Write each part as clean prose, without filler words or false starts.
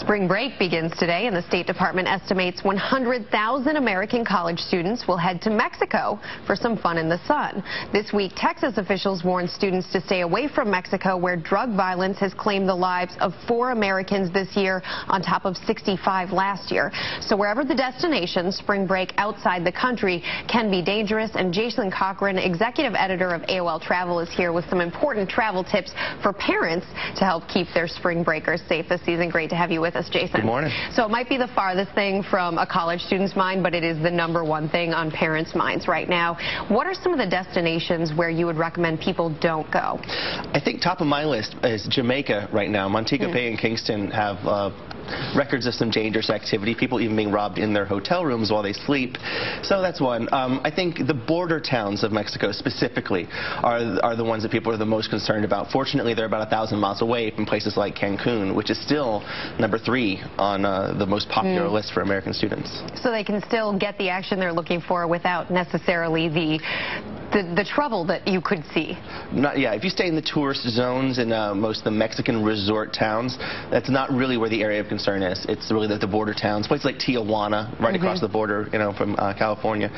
Spring break begins today, and the State Department estimates 100,000 American college students will head to Mexico for some fun in the sun. This week, Texas officials warned students to stay away from Mexico, where drug violence has claimed the lives of 4 Americans this year, on top of 65 last year. So wherever the destination, spring break outside the country can be dangerous. And Jason Cochran, executive editor of AOL Travel, is here with some important travel tips for parents to help keep their spring breakers safe this season. Great to have you with us, Jason. Good morning. So it might be the farthest thing from a college student's mind, but it is the #1 thing on parents' minds right now. What are some of the destinations where you would recommend people don't go? I think top of my list is Jamaica right now. Montego Bay and Kingston have records of some dangerous activity, people even being robbed in their hotel rooms while they sleep. So that's one. I think the border towns of Mexico specifically are the ones that people are the most concerned about. Fortunately, they're about 1,000 miles away from places like Cancun, which is still #3 on the most popular list for American students. So they can still get the action they're looking for without necessarily the trouble that you could see. Yeah, if you stay in the tourist zones in most of the Mexican resort towns, that's not really where the area of concern is. It's really the border towns, places like Tijuana, right across the border, from California,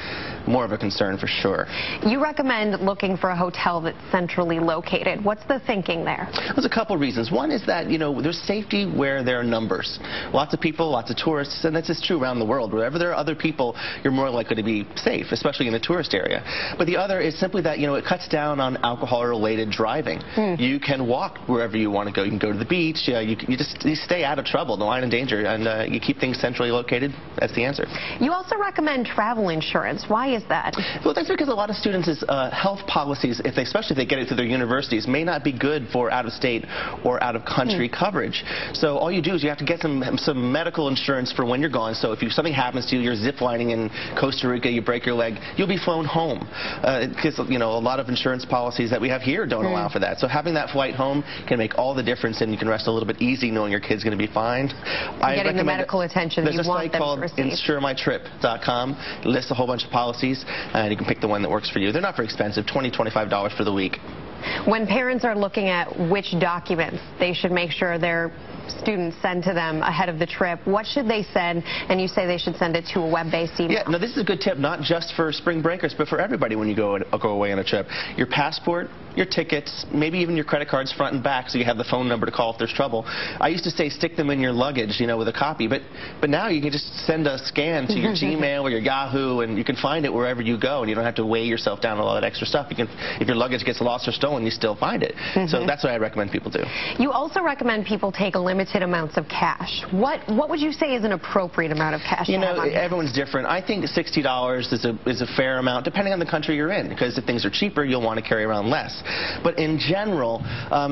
more of a concern for sure. You recommend looking for a hotel that's centrally located. What's the thinking there? There's a couple reasons. One is that, there's safety where there are numbers. Lots of people, lots of tourists, and that's just true around the world. Wherever there are other people, you're more likely to be safe, especially in the tourist area. But the other is simply that, it cuts down on alcohol-related driving. You can walk wherever you want to go. You can go to the beach. You stay out of trouble, no line of danger, and you keep things centrally located. That's the answer. You also recommend travel insurance. Why is that? Well, that's because a lot of students' health policies, especially if they get it through their universities, may not be good for out-of-state or out-of-country coverage. So all you do is you have to get some medical insurance for when you're gone. So if something happens to you, you're ziplining in Costa Rica, you break your leg, you'll be flown home. Because a lot of insurance policies that we have here don't allow for that. So having that flight home can make all the difference, and you can rest a little bit easy knowing your kid's going to be fine. Getting the medical attention that you want them to receive. There's a site called insuremytrip.com. It lists a whole bunch of policies, and you can pick the one that works for you. They're not very expensive, $20, $25 for the week. When parents are looking at which documents they should make sure their students send to them ahead of the trip, what should they send? And you say they should send it to a web-based email. Yeah, no, this is a good tip, not just for spring breakers, but for everybody when you go away on a trip. Your passport, your tickets, maybe even your credit cards front and back, so you have the phone number to call if there's trouble. I used to say stick them in your luggage, with a copy, but now you can just send a scan to your Gmail or your Yahoo, and you can find it wherever you go, and you don't have to weigh yourself down a lot of extra stuff. If your luggage gets lost or stolen, you still find it. So that's what I recommend people do. You also recommend people take limited amounts of cash. What would you say is an appropriate amount of cash? Everyone's different. I think $60 is a fair amount, depending on the country you're in, because if things are cheaper, you'll want to carry around less. But in general,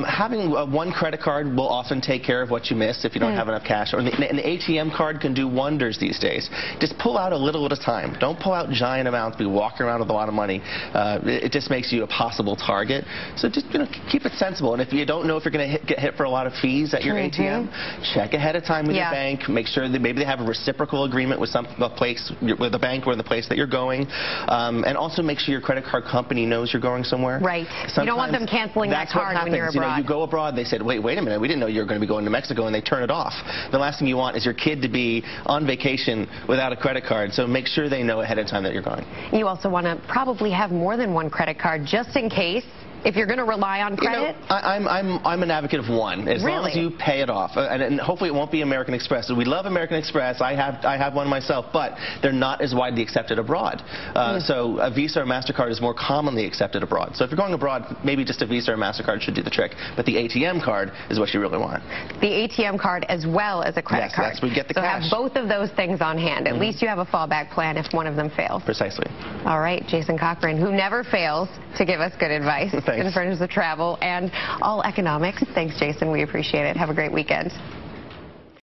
having one credit card will often take care of what you miss if you don't have enough cash. Or an ATM card can do wonders these days. Just pull out a little at a time. Don't pull out giant amounts. Be walking around with a lot of money. It just makes you a possible target. So just keep it sensible. And if you don't know if you're going to get hit for a lot of fees at your ATM, check ahead of time with your bank. Make sure that maybe they have a reciprocal agreement with the bank or the place that you're going. And also make sure your credit card company knows you're going somewhere. Right. Sometimes you don't want them canceling that card when you're abroad. You go abroad, they said, wait a minute, we didn't know you were going to be going to Mexico, and they turn it off. The last thing you want is your kid to be on vacation without a credit card, so make sure they know ahead of time that you're going. You also want to probably have more than one credit card, just in case. If you're going to rely on credit? I'm an advocate of one, as long as you pay it off. And hopefully it won't be American Express. We love American Express. I have one myself, but they're not as widely accepted abroad. So a Visa or MasterCard is more commonly accepted abroad. So if you're going abroad, maybe just a Visa or MasterCard should do the trick. But the ATM card is what you really want. The ATM card as well as a credit card. Yes, that's where you get the cash. So have both of those things on hand. At least you have a fallback plan if one of them fails. Precisely. All right, Jason Cochran, who never fails to give us good advice in terms of travel and all economics. Thanks, Jason. We appreciate it. Have a great weekend.